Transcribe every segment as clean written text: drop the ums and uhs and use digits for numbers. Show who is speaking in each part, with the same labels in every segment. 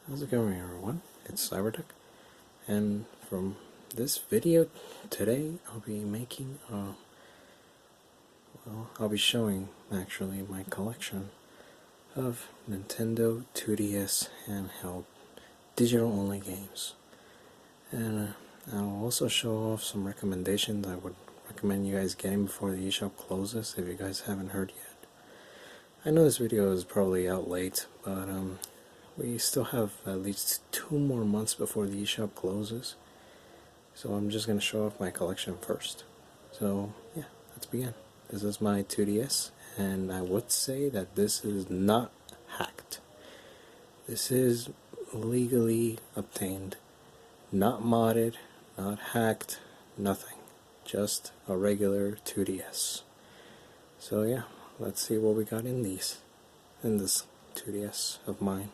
Speaker 1: How's it going, everyone? It's Cybertech, and from this video today I'll be making I'll be showing actually my collection of Nintendo 2DS handheld digital only games, and I'll also show off some recommendations I would recommend you guys getting before the eShop closes if you guys haven't heard yet. I know this video is probably out late, but we still have at least 2 more months before the eShop closes, so I'm just going to show off my collection first. So yeah, let's begin. This is my 2DS, and I would say that this is not hacked. This is legally obtained, not modded, not hacked, nothing. Just a regular 2DS. So yeah, let's see what we got in this 2DS of mine.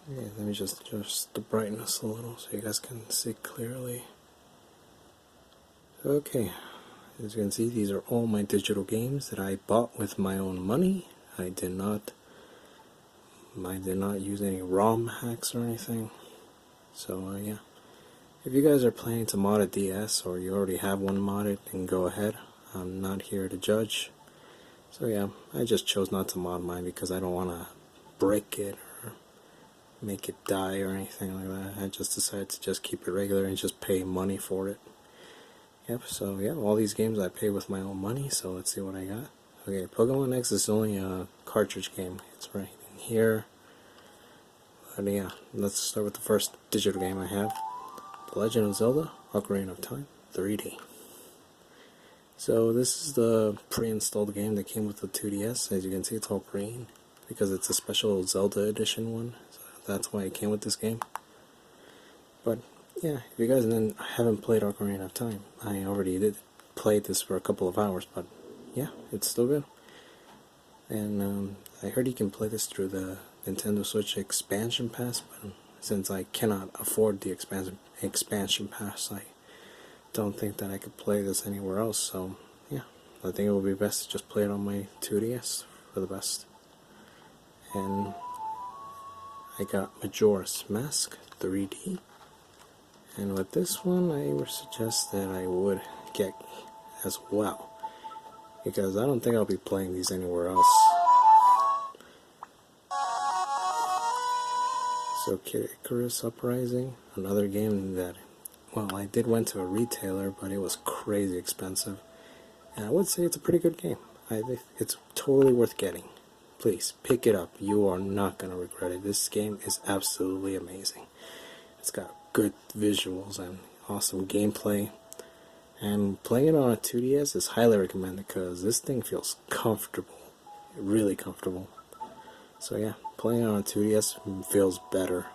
Speaker 1: Okay, let me just adjust the brightness a little so you guys can see clearly. Okay, as you can see, these are all my digital games that I bought with my own money. I did not use any ROM hacks or anything. So yeah, if you guys are planning to mod a DS or you already have one modded, then go ahead. I'm not here to judge. So yeah, I just chose not to mod mine because I don't want to break it or make it die or anything like that. I just decided to just keep it regular and just pay money for it. Yep, so yeah, all these games I pay with my own money, so let's see what I got. Okay, Pokemon X is only a cartridge game. It's right in here. But yeah, let's start with the first digital game I have. The Legend of Zelda Ocarina of Time 3D. So this is the pre-installed game that came with the 2DS. As you can see, it's all green because it's a special Zelda edition one. So that's why it came with this game. But yeah, if you guys haven't played Ocarina of Time, I already played this for a couple of hours, but yeah, it's still good. And I heard you can play this through the Nintendo Switch expansion pass, but since I cannot afford the expansion pass, I don't think that I could play this anywhere else. So yeah, I think it would be best to just play it on my 2DS for the best. And I got Majora's Mask 3D. And with this one, I would suggest that I would get as well, because I don't think I'll be playing these anywhere else. So Kid Icarus Uprising, another game that, well, I did went to a retailer, but it was crazy expensive. And I would say it's a pretty good game. It's totally worth getting. Please, pick it up. You are not going to regret it. This game is absolutely amazing. It's got good visuals and awesome gameplay, and playing it on a 2DS is highly recommended because this thing feels comfortable, really comfortable. So yeah, playing it on a 2DS feels better.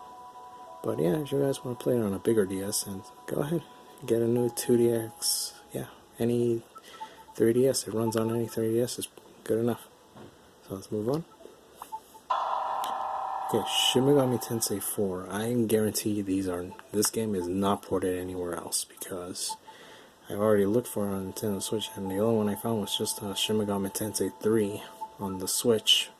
Speaker 1: But yeah, if you guys want to play it on a bigger DS, and go ahead, get a new 2DS. Yeah, any 3DS, it runs on any 3DS, is good enough. So let's move on. Okay, Shin Megami Tensei 4. I guarantee this game is not ported anywhere else, because I already looked for it on Nintendo Switch, and the only one I found was just Shin Megami Tensei 3 on the Switch.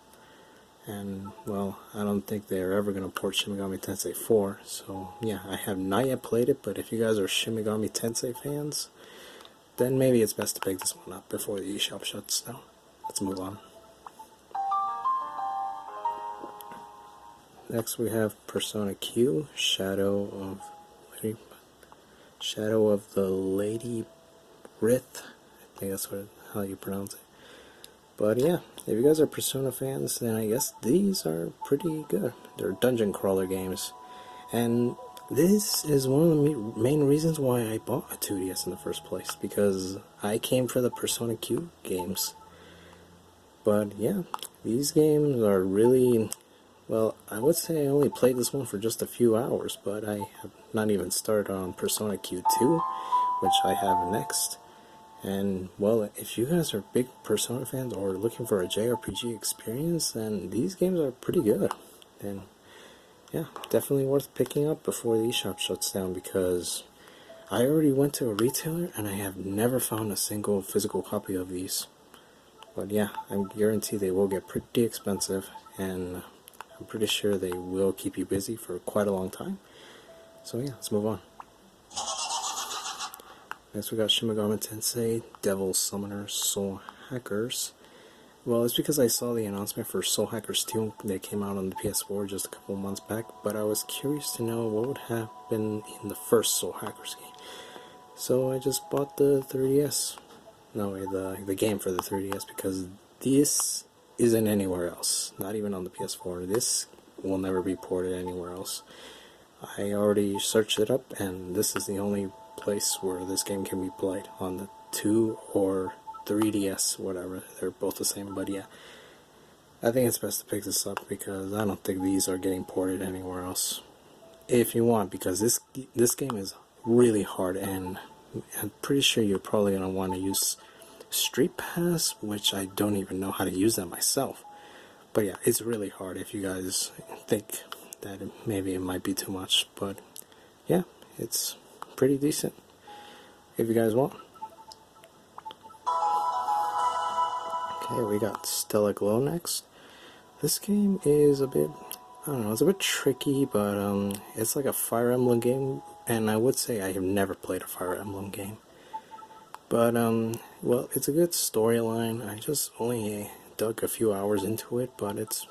Speaker 1: And well, I don't think they're ever going to port Shin Megami Tensei 4. So yeah, I have not yet played it, but if you guys are Shin Megami Tensei fans, then maybe it's best to pick this one up before the eShop shuts down. Let's move on. Next we have Persona Q, Shadow of the Lady Rith. I think that's how you pronounce it. But yeah, if you guys are Persona fans, then I guess these are pretty good. They're dungeon crawler games. And this is one of the main reasons why I bought a 2DS in the first place, because I came for the Persona Q games. But yeah, these games are really... Well, I would say I only played this one for just a few hours, but I have not even started on Persona Q2, which I have next. And well, if you guys are big Persona fans or looking for a JRPG experience, then these games are pretty good. And yeah, definitely worth picking up before the eShop shuts down, because I already went to a retailer and I have never found a single physical copy of these. But yeah, I guarantee they will get pretty expensive, and I'm pretty sure they will keep you busy for quite a long time. So yeah, let's move on. Next we got Shin Megami Tensei Devil Summoners Soul Hackers. Well, it's because I saw the announcement for Soul Hackers 2 that came out on the PS4 just a couple months back, but I was curious to know what would happen in the first Soul Hackers game. So I just bought the 3DS. No, the game for the 3DS, because this isn't anywhere else. Not even on the PS4. This will never be ported anywhere else. I already searched it up, and this is the only place where this game can be played, on the 2 or 3DS, whatever. They're both the same, but yeah. I think it's best to pick this up because I don't think these are getting ported anywhere else. If you want, because this game is really hard, and I'm pretty sure you're probably going to want to use Street Pass, which I don't even know how to use that myself. But yeah, it's really hard if you guys think that maybe it might be too much. But yeah, it's pretty decent if you guys want. Okay, we got Stella Glow next. This game is a bit, I don't know, it's a bit tricky, but it's like a Fire Emblem game, and I would say I have never played a Fire Emblem game. But well, it's a good storyline. I just only dug a few hours into it, but it's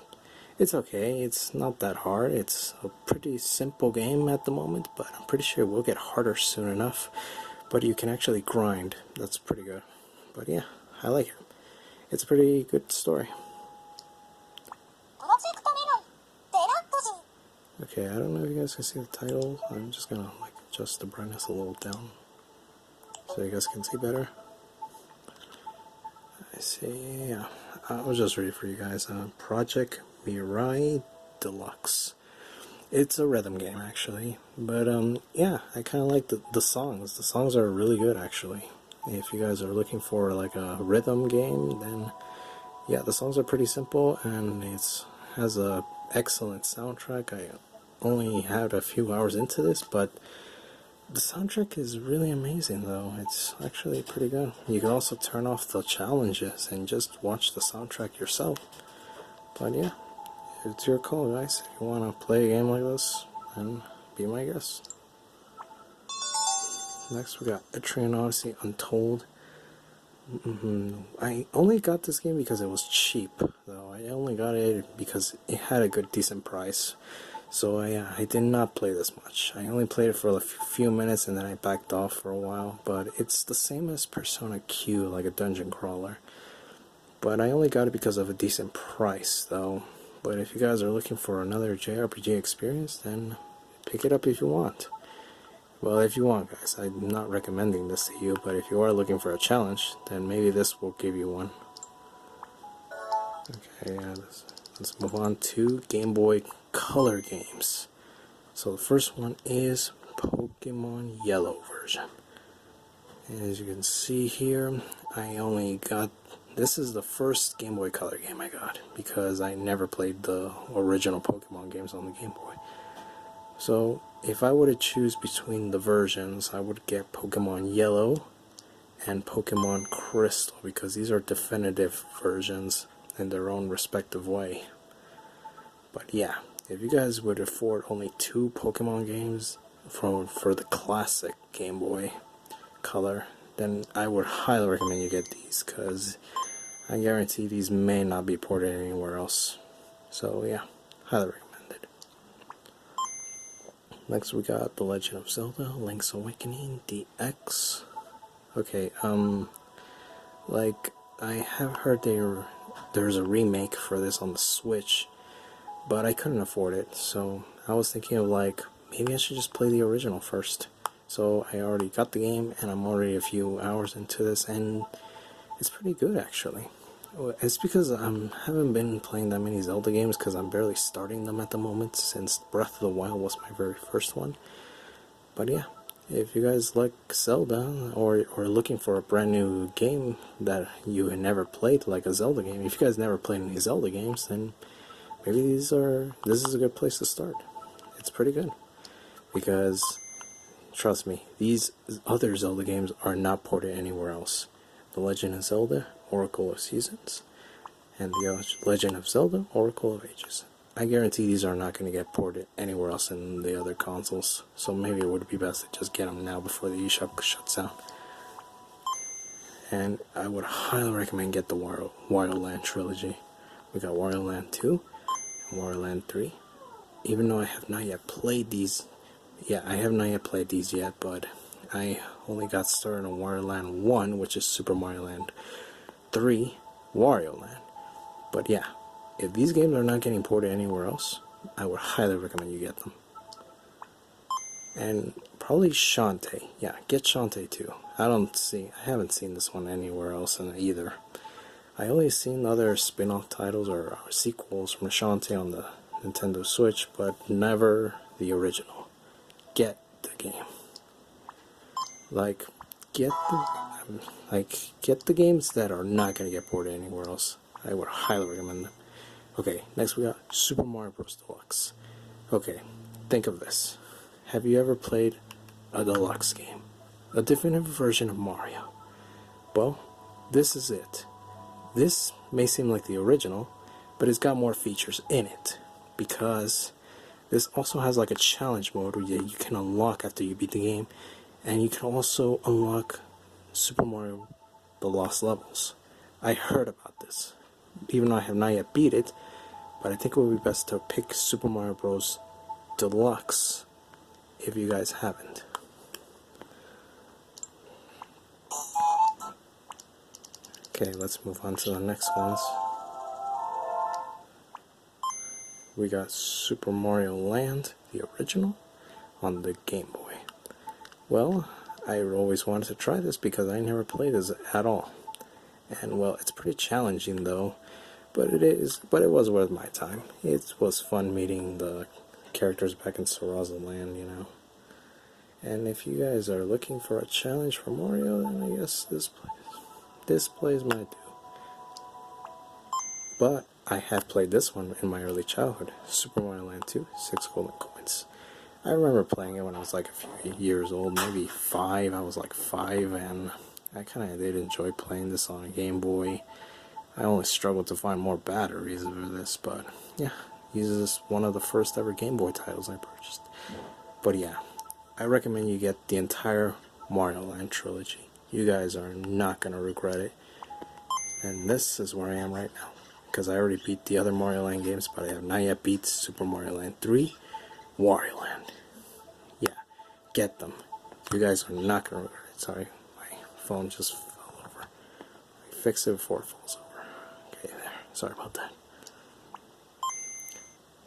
Speaker 1: okay. It's not that hard. It's a pretty simple game at the moment, but I'm pretty sure it will get harder soon enough. But you can actually grind. That's pretty good. But yeah, I like it. It's a pretty good story. Okay, I don't know if you guys can see the title. I'm just gonna like adjust the brightness a little down so you guys can see better. I see, yeah. I'll just read it for you guys. Project Mirai Deluxe. It's a rhythm game, actually. But yeah, I kind of like the songs. The songs are really good, actually. If you guys are looking for like a rhythm game, then yeah, the songs are pretty simple, and it has a excellent soundtrack. I only had a few hours into this, but the soundtrack is really amazing, though. It's actually pretty good. You can also turn off the challenges and just watch the soundtrack yourself. But yeah, it's your call, guys. If you want to play a game like this, then be my guest. Next we got Etrian Odyssey Untold. I only got this game because it was cheap, though. I only got it because it had a good, decent price. So yeah, I did not play this much. I only played it for a few minutes and then I backed off for a while. But it's the same as Persona Q, like a dungeon crawler. But I only got it because of a decent price, though. But if you guys are looking for another JRPG experience, then pick it up if you want. Well, if you want, guys. I'm not recommending this to you, but if you are looking for a challenge, then maybe this will give you one. Okay, let's move on to Game Boy Color games. So the first one is Pokemon Yellow version. And as you can see here, I only got, this is the first Game Boy Color game I got, because I never played the original Pokemon games on the Game Boy. So if I were to choose between the versions, I would get Pokemon Yellow and Pokemon Crystal, because these are definitive versions in their own respective way. But yeah, if you guys would afford only 2 Pokemon games for the classic Game Boy Color, then I would highly recommend you get these, because I guarantee these may not be ported anywhere else. So yeah, highly recommended. Next we got The Legend of Zelda Link's Awakening DX. Okay, like, I have heard there's a remake for this on the Switch, but I couldn't afford it, so I was thinking of like, maybe I should just play the original first. So I already got the game, and I'm already a few hours into this, and it's pretty good, actually. It's because I haven't been playing that many Zelda games, because I'm barely starting them at the moment, since Breath of the Wild was my very first one. But yeah, if you guys like Zelda, or looking for a brand new game that you had never played, like a Zelda game, if you guys never played any Zelda games, then maybe this is a good place to start. It's pretty good, because trust me, these other Zelda games are not ported anywhere else. The Legend of Zelda, Oracle of Seasons, and the Legend of Zelda, Oracle of Ages. I guarantee these are not going to get ported anywhere else in the other consoles, so maybe it would be best to just get them now before the eShop shuts down. And I would highly recommend get the Wario Land trilogy. We got Wario Land 2 and Wario Land 3. Even though I have not yet played these, I have not yet played these yet, but I only got started on Wario Land 1, which is Super Mario Land 3, Wario Land. But yeah, if these games are not getting ported anywhere else, I would highly recommend you get them. And probably Shantae. Yeah, get Shantae too. I haven't seen this one anywhere else either. I only seen other spin-off titles or sequels from Shantae on the Nintendo Switch, but never the original. Get the game. Get the games that are not gonna get ported anywhere else. I would highly recommend them. Okay, next we got Super Mario Bros. Deluxe. Okay, think of this. Have you ever played a deluxe game? A definitive version of Mario? Well, this is it. This may seem like the original, but it's got more features in it, because this also has like a challenge mode where you can unlock after you beat the game, and you can also unlock Super Mario The Lost Levels. I heard about this, even though I have not yet beat it, but I think it would be best to pick Super Mario Bros. Deluxe if you guys haven't. Okay, let's move on to the next ones. We got Super Mario Land, the original, on the Game Boy. Well, I always wanted to try this because I never played this at all. And well, it's pretty challenging though, but it was worth my time. It was fun meeting the characters back in Saraza Land, you know. And if you guys are looking for a challenge for Mario, then I guess this plays might do. But I have played this one in my early childhood, Super Mario Land 2, 6 golden coins. I remember playing it when I was like a few years old, maybe 5. I was like 5, and I kind of did enjoy playing this on a Game Boy. I only struggled to find more batteries for this, but yeah, this is one of the first ever Game Boy titles I purchased. But yeah, I recommend you get the entire Mario Land trilogy. You guys are not going to regret it. And this is where I am right now, because I already beat the other Mario Land games, but I have not yet beat Super Mario Land 3, Wario Land. Yeah, get them. You guys are not going to regret it. Sorry, my phone just fell over. I fix it before it falls over. Okay, there. Sorry about that.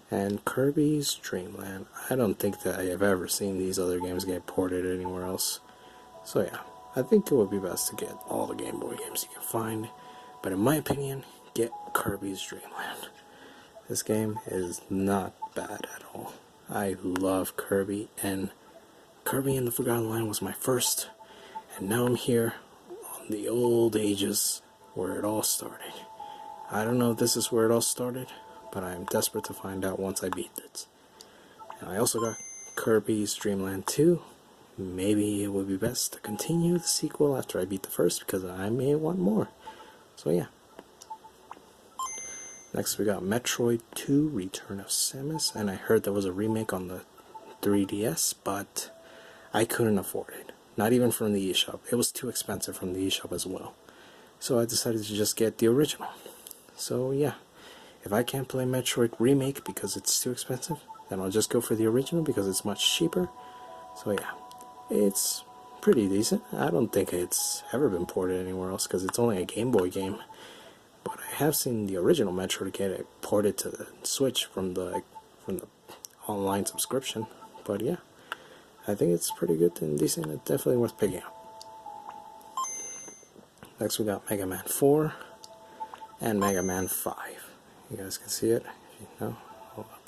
Speaker 1: And Kirby's Dream Land. I don't think that I have ever seen these other games get ported anywhere else. So yeah, I think it would be best to get all the Game Boy games you can find. But in my opinion, get Kirby's Dream Land. This game is not bad at all. I love Kirby, and Kirby and the Forgotten Land was my first, and now I'm here on the old ages where it all started. I don't know if this is where it all started, but I am desperate to find out once I beat it. And I also got Kirby's Dream Land 2. Maybe it would be best to continue the sequel after I beat the first, because I may want more. So yeah. Next we got Metroid 2 Return of Samus, and I heard there was a remake on the 3DS, but I couldn't afford it. Not even from the eShop. It was too expensive from the eShop as well. So I decided to just get the original. So yeah, if I can't play Metroid Remake because it's too expensive, then I'll just go for the original because it's much cheaper. So yeah, it's pretty decent. I don't think it's ever been ported anywhere else because it's only a Game Boy game. But I have seen the original Metroid get it ported to the Switch from the online subscription. But yeah, I think it's pretty good and decent. It's definitely worth picking up. Next we got Mega Man 4 and Mega Man 5. You guys can see it. If you know, hold up.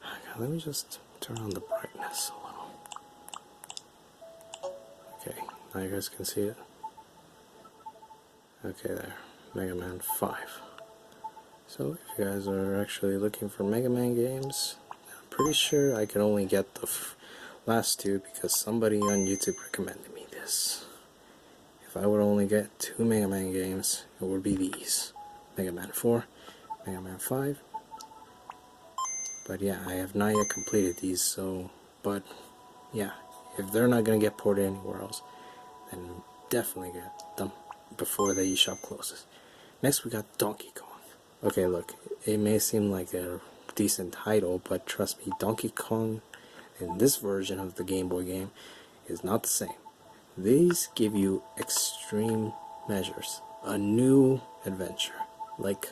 Speaker 1: Okay, let me just turn on the brightness a little. Okay, now you guys can see it. Okay, there, Mega Man 5. So if you guys are actually looking for Mega Man games, I'm pretty sure I could only get the last two because somebody on YouTube recommended me this. If I would only get 2 Mega Man games, it would be these. Mega Man 4, Mega Man 5. But yeah, I have not yet completed these, so, but yeah, if they're not going to get ported anywhere else, then definitely get them before the eShop closes. Next we got Donkey Kong. Okay, look, it may seem like a decent title, but trust me, Donkey Kong in this version of the Game Boy game is not the same. These give you extreme measures, a new adventure, like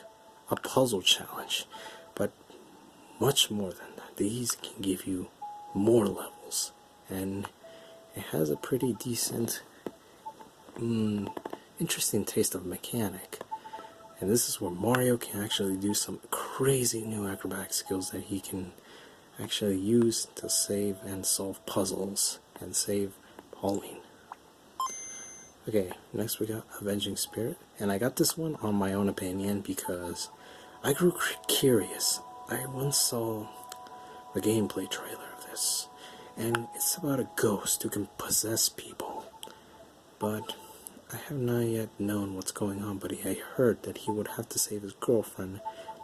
Speaker 1: a puzzle challenge, but much more than that. These can give you more levels, and it has a pretty decent, interesting taste of mechanic. And this is where Mario can actually do some crazy new acrobatic skills that he can actually use to save and solve puzzles and save Pauline. Okay, next we got Avenging Spirit, and I got this one on my own opinion because I grew curious. I once saw the gameplay trailer of this, and it's about a ghost who can possess people, but I have not yet known what's going on, but I heard that he would have to save his girlfriend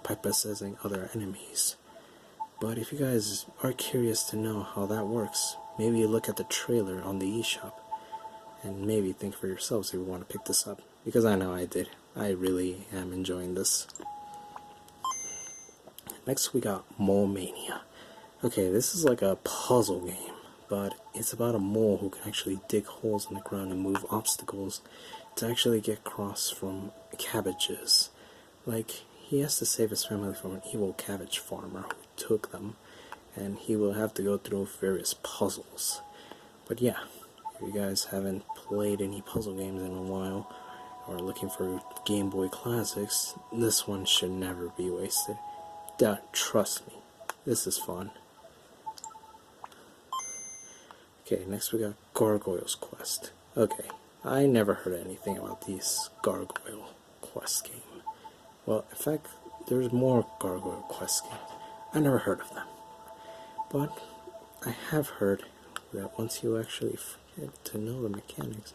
Speaker 1: by possessing other enemies. But if you guys are curious to know how that works, maybe look at the trailer on the eShop and maybe think for yourselves if you want to pick this up, because I know I did. I really am enjoying this. Next we got Mole Mania. Okay, this is like a puzzle game, but it's about a mole who can actually dig holes in the ground and move obstacles to actually get across from cabbages. Like, he has to save his family from an evil cabbage farmer who took them, and he will have to go through various puzzles. But yeah, if you guys haven't played any puzzle games in a while, or are looking for Game Boy classics, this one should never be wasted. Trust me, this is fun. Okay, next we got Gargoyle's Quest. Okay, I never heard anything about this Gargoyle Quest game. Well, in fact, there's more Gargoyle Quest games. I never heard of them. But I have heard that once you actually get to know the mechanics,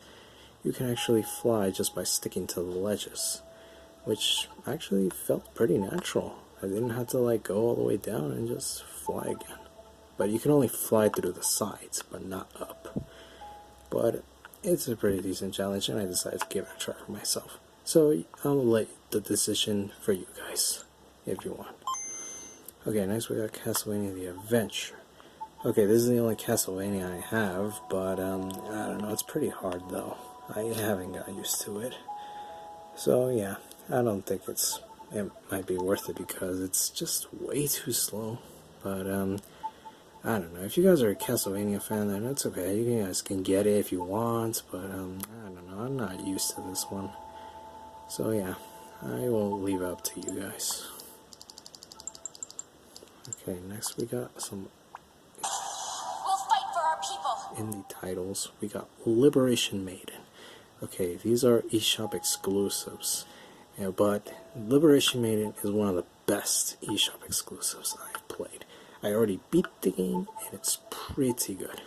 Speaker 1: you can actually fly just by sticking to the ledges, which actually felt pretty natural. I didn't have to like go all the way down and just fly again. But you can only fly through the sides, but not up. But it's a pretty decent challenge, and I decided to give it a try for myself. So I'll let the decision for you guys, if you want. Okay, next we got Castlevania The Adventure. Okay, this is the only Castlevania I have, but I don't know, it's pretty hard though. I haven't got used to it. So yeah, I don't think it might be worth it because it's just way too slow. But I don't know, if you guys are a Castlevania fan, then it's okay, you guys can get it if you want, but I don't know, I'm not used to this one. So yeah, I will leave it up to you guys. Okay, next we got some
Speaker 2: We'll fight for our people.
Speaker 1: indie titles. We got Liberation Maiden. Okay, these are eShop exclusives, yeah, but Liberation Maiden is one of the best eShop exclusives I've played. I already beat the game, and it's pretty good.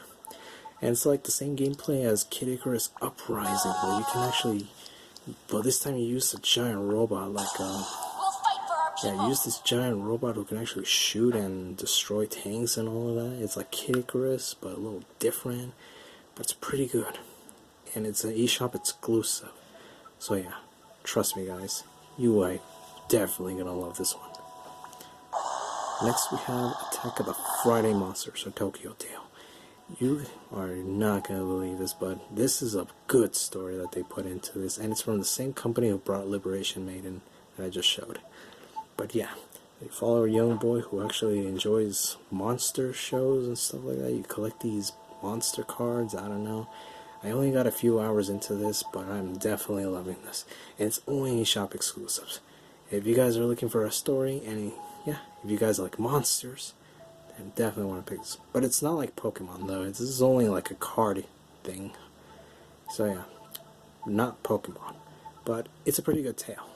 Speaker 1: And it's like the same gameplay as Kid Icarus Uprising, where you can actually, but this time you use a giant robot, like
Speaker 2: We'll fight for our people.
Speaker 1: yeah, you use this giant robot who can actually shoot and destroy tanks and all of that. It's like Kid Icarus, but a little different, but it's pretty good. And it's an eShop exclusive. So yeah, trust me guys, you are definitely gonna love this one. Next we have Attack of the Friday Monsters, or Tokyo Tale. You are not going to believe this, but this is a good story that they put into this, and it's from the same company who brought Liberation Maiden that I just showed. But yeah, you follow a young boy who actually enjoys monster shows and stuff like that. You collect these monster cards, I don't know. I only got a few hours into this, but I'm definitely loving this. And it's only eShop exclusives. If you guys are looking for a story, and yeah, if you guys like monsters, then definitely want to pick this. But it's not like Pokemon though. This is only like a card thing. So yeah, not Pokemon, but it's a pretty good tale.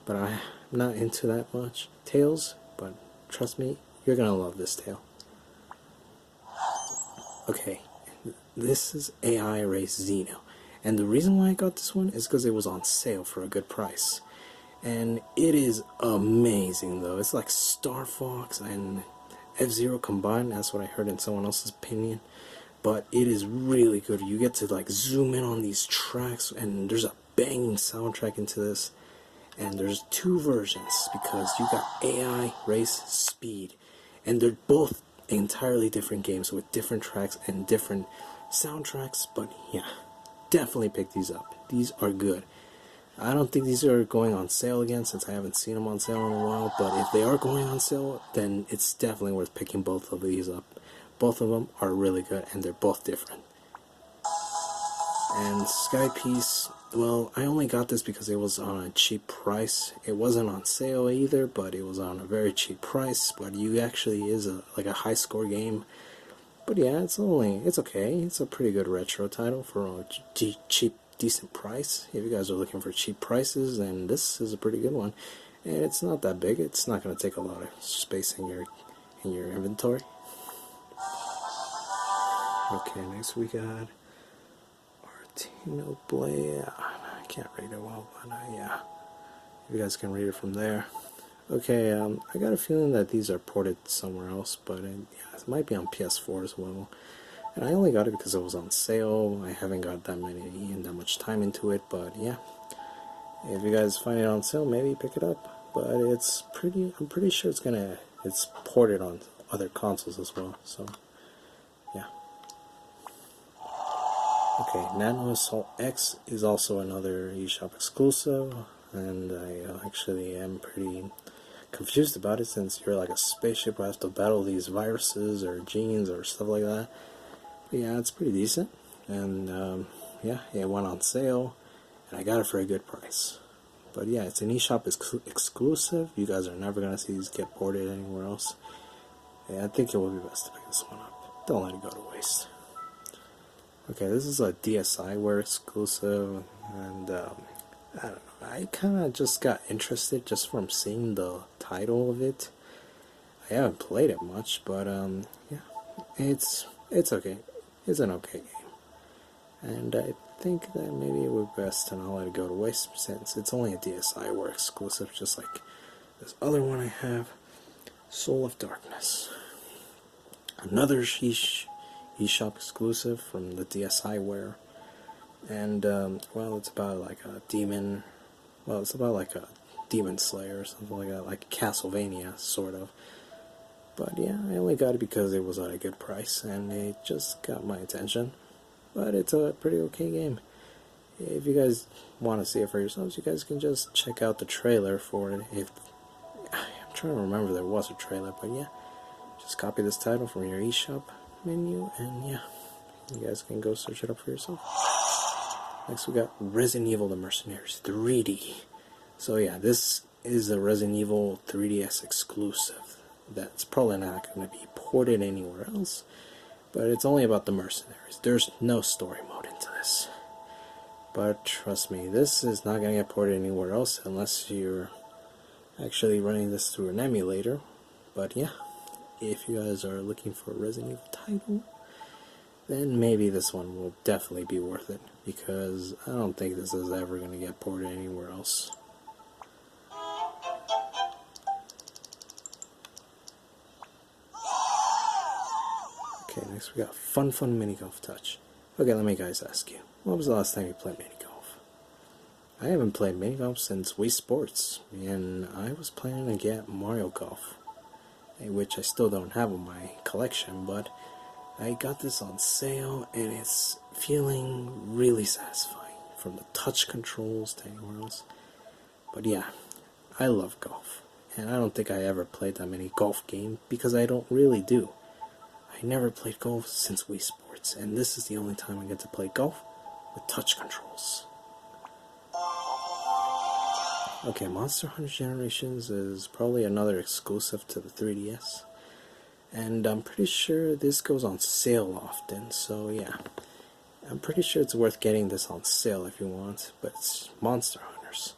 Speaker 1: But I'm not into that much tales, but trust me, you're gonna love this tale. Okay, this is AI Race Xeno, and the reason why I got this one is because it was on sale for a good price. And it is amazing though. It's like Star Fox and F-Zero combined. That's what I heard in someone else's opinion. But it is really good. You get to like zoom in on these tracks, and there's a banging soundtrack into this. And there's two versions because you got AI Race Speed, and they're both entirely different games with different tracks and different soundtracks. But yeah, definitely pick these up. These are good. I don't think these are going on sale again since I haven't seen them on sale in a while, but if they are going on sale, then it's definitely worth picking both of these up. Both of them are really good, and they're both different. And Sky Piece, well, I only got this because it was on a cheap price. It wasn't on sale either, but it was on a very cheap price. But you actually is like a high score game. But yeah, it's okay. It's a pretty good retro title for a cheap, decent price. If you guys are looking for cheap prices, then this is a pretty good one. And it's not that big. It's not going to take a lot of space in your inventory. Okay, next we got Artino Blade. I can't read it well, but yeah, you guys can read it from there. Okay, I got a feeling that these are ported somewhere else, but yeah, it might be on PS4 as well. And I only got it because it was on sale. I haven't got that much time into it, but yeah. If you guys find it on sale, maybe pick it up. But I'm pretty sure it's ported on other consoles as well. So yeah. Okay, Nano Assault X is also another eShop exclusive, and I actually am pretty confused about it since you're like a spaceship who has to battle these viruses or genes or stuff like that. But yeah, it's pretty decent, and yeah, it went on sale, and I got it for a good price. But yeah, it's an eShop exclusive. You guys are never gonna see these get ported anywhere else. Yeah, I think it would be best to pick this one up. Don't let it go to waste. Okay, this is a DSiWare exclusive, and I don't know. I kind of just got interested just from seeing the title of it. I haven't played it much, but yeah, it's okay. It's an okay game, and I think that maybe it would be best to not let it go to waste since it's only a DSiWare exclusive, just like this other one I have, Soul of Darkness. Another eShop exclusive from the DSiWare, and well, it's about like a demon. Well, it's about like a demon slayer or something like that, like Castlevania sort of. But yeah, I only got it because it was at a good price, and it just got my attention. But it's a pretty okay game. If you guys want to see it for yourselves, you guys can just check out the trailer for it. I'm trying to remember there was a trailer, but yeah, just copy this title from your eShop menu, and yeah, you guys can go search it up for yourself. Next we got Resident Evil The Mercenaries 3D. So yeah, this is a Resident Evil 3DS exclusive. That's probably not going to be ported anywhere else, but it's only about the mercenaries. There's no story mode into this. But trust me, this is not going to get ported anywhere else unless you're actually running this through an emulator. But yeah, if you guys are looking for a Resident Evil title, then maybe this one will definitely be worth it, because I don't think this is ever going to get ported anywhere else. Okay, next we got Fun Mini Golf Touch. Okay, let me guys ask you, when was the last time you played mini golf? I haven't played mini golf since Wii Sports, and I was planning to get Mario Golf, which I still don't have in my collection, but I got this on sale, and it's feeling really satisfying, from the touch controls to anywhere else. But yeah, I love golf, and I don't think I ever played that many golf games, because I don't really do. I never played golf since Wii Sports, and this is the only time I get to play golf with touch controls. Okay, Monster Hunter Generations is probably another exclusive to the 3DS. And I'm pretty sure this goes on sale often, so yeah. I'm pretty sure it's worth getting this on sale if you want, but it's Monster Hunters.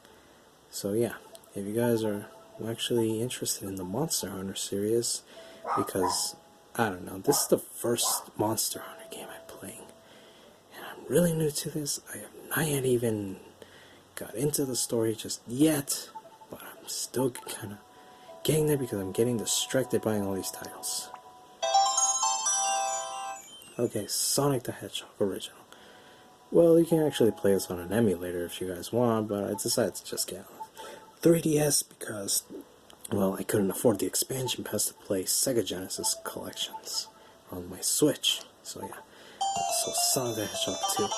Speaker 1: So yeah, if you guys are actually interested in the Monster Hunter series, because, I don't know, this is the first Monster Hunter game I'm playing, and I'm really new to this. I have not yet even got into the story just yet, but I'm still kind of getting there because I'm getting distracted by all these titles. Okay, Sonic the Hedgehog original. Well, you can actually play this on an emulator if you guys want, but I decided to just get on 3DS because, well, I couldn't afford the expansion pass to play Sega Genesis collections on my Switch. So yeah, so Sonic the Hedgehog 2.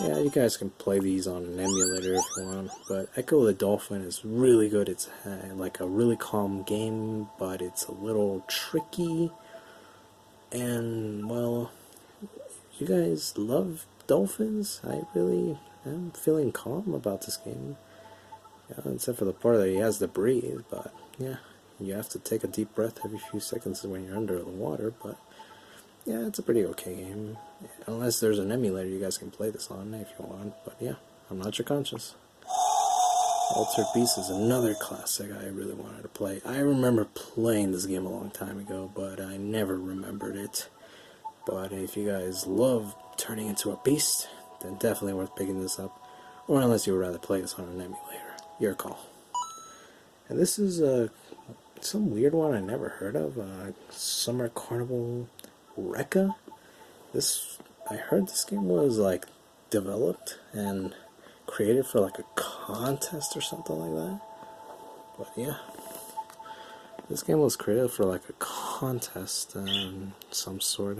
Speaker 1: Yeah, you guys can play these on an emulator if you want, but Echo the Dolphin is really good. It's like a really calm game, but it's a little tricky. And, well, you guys love dolphins? I really am feeling calm about this game. Yeah, except for the part that he has to breathe, but yeah, you have to take a deep breath every few seconds when you're under the water, but yeah, it's a pretty okay game. Unless there's an emulator you guys can play this on if you want, but yeah, I'm not your conscience. Altered Beast is another classic I really wanted to play. I remember playing this game a long time ago, but I never remembered it. But if you guys love turning into a beast, then definitely worth picking this up. Or unless you would rather play this on an emulator. Your call. And this is some weird one I never heard of. Summer Carnival Rekka. I heard this game was like developed and created for like a contest or something like that. But yeah, this game was created for like a contest some sort.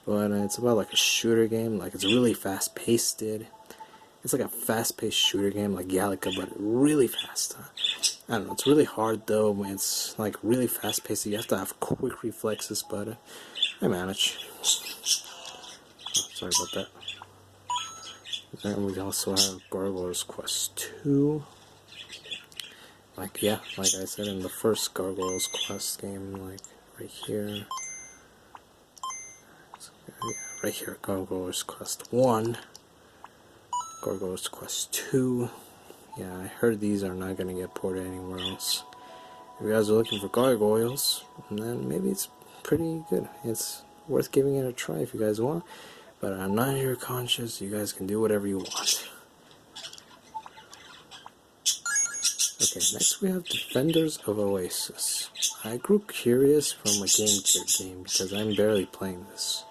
Speaker 1: But it's about like a shooter game. Like, it's really fast paced. It's like a fast paced shooter game like Galaga, but really fast. I don't know, it's really hard though. It's like really fast paced. You have to have quick reflexes, but I manage. Oh, sorry about that. Then we also have Gargoyle's Quest 2. Like I said in the first Gargoyle's Quest game, like right here. Yeah, right here, Gargoyle's Quest 1. Gargoyle's Quest 2. Yeah, I heard these are not going to get ported anywhere else. If you guys are looking for gargoyles, then maybe it's pretty good. It's worth giving it a try if you guys want. But I'm not your conscience. You guys can do whatever you want. Okay, next we have Defenders of Oasis. I grew curious from a Game Gear game because I'm barely playing this.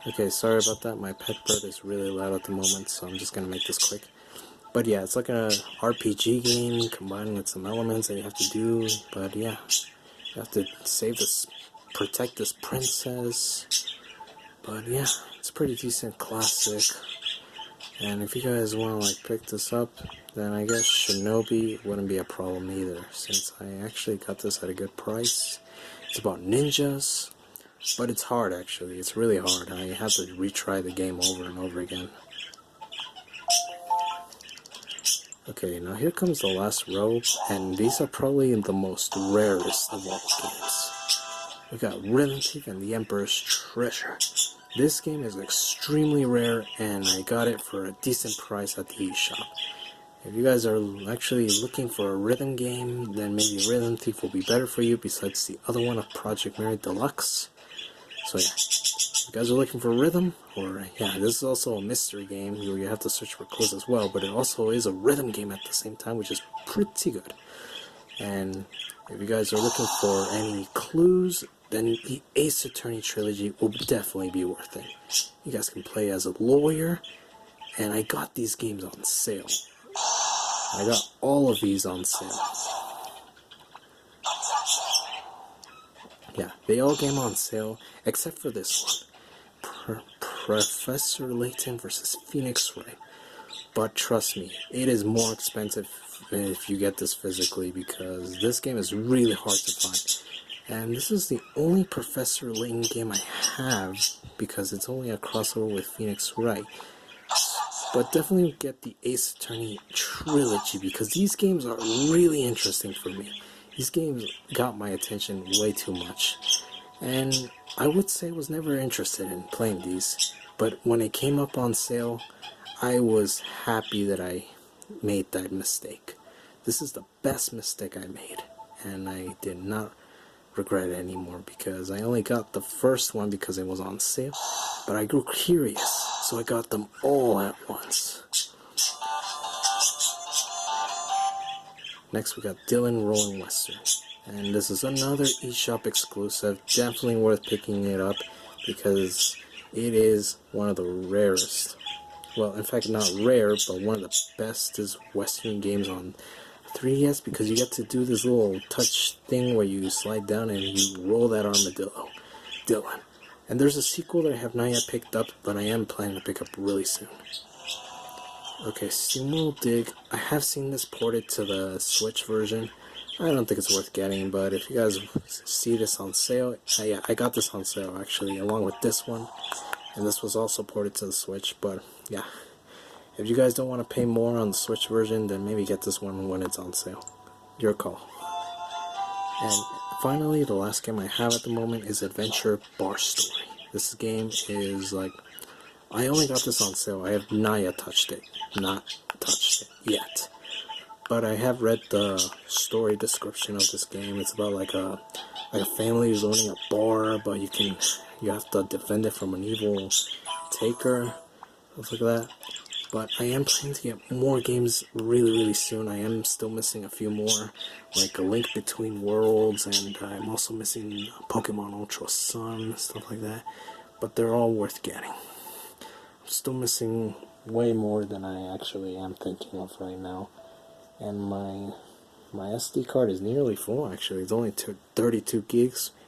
Speaker 1: Okay, sorry about that. My pet bird is really loud at the moment, so I'm just going to make this quick. But yeah, it's like an RPG game combined with some elements that you have to do. But yeah, you have to protect this princess. But yeah, it's a pretty decent classic. And if you guys want to like pick this up, then I guess Shinobi wouldn't be a problem either, since I actually got this at a good price. It's about ninjas, but it's hard actually. It's really hard. I have to retry the game over and over again. Okay, now here comes the last row, and these are probably the most rarest of all games. We got Rhythm Thief and the Emperor's Treasure. This game is extremely rare, and I got it for a decent price at the eShop. If you guys are actually looking for a rhythm game, then maybe Rhythm Thief will be better for you besides the other one of Project Mary Deluxe. So yeah, if you guys are looking for rhythm, or yeah, this is also a mystery game where you have to search for clues as well, but it also is a rhythm game at the same time, which is pretty good. And if you guys are looking for any clues, then the Ace Attorney trilogy will definitely be worth it. You guys can play as a lawyer, and I got these games on sale. I got all of these on sale. Yeah, they all came on sale, except for this one. Professor Layton vs. Phoenix Wright. But trust me, it is more expensive if you get this physically, because this game is really hard to find. And this is the only Professor Layton game I have, because it's only a crossover with Phoenix Wright. But definitely get the Ace Attorney trilogy, because these games are really interesting for me. These games got my attention way too much. And I would say I was never interested in playing these. But when it came up on sale, I was happy that I made that mistake. This is the best mistake I made, and I did not regret it anymore, because I only got the first one because it was on sale, but I grew curious, so I got them all at once. Next we got Dylan Rolling Western, and this is another eShop exclusive, definitely worth picking it up because it is one of the rarest, well, in fact not rare, but one of the bestest Western games on 3DS, because you get to do this little touch thing where you slide down and you roll that armadillo, Dylan. And there's a sequel that I have not yet picked up, but I am planning to pick up really soon. Okay, SteamWorld Dig. I have seen this ported to the Switch version. I don't think it's worth getting, but if you guys see this on sale, yeah, I got this on sale actually, along with this one. And this was also ported to the Switch, but yeah. If you guys don't want to pay more on the Switch version, then maybe get this one when it's on sale. Your call. And finally, the last game I have at the moment is Adventure Bar Story. This game is like, I only got this on sale. I have not yet touched it. Not touched it yet. But I have read the story description of this game. It's about like a family who's owning a bar, but you have to defend it from an evil taker, stuff like that. But I am planning to get more games really soon. I am still missing a few more, like A Link Between Worlds, and I'm also missing Pokemon Ultra Sun, stuff like that. But they're all worth getting. I'm still missing way more than I actually am thinking of right now. And my SD card is nearly full actually. It's only 32 gigs,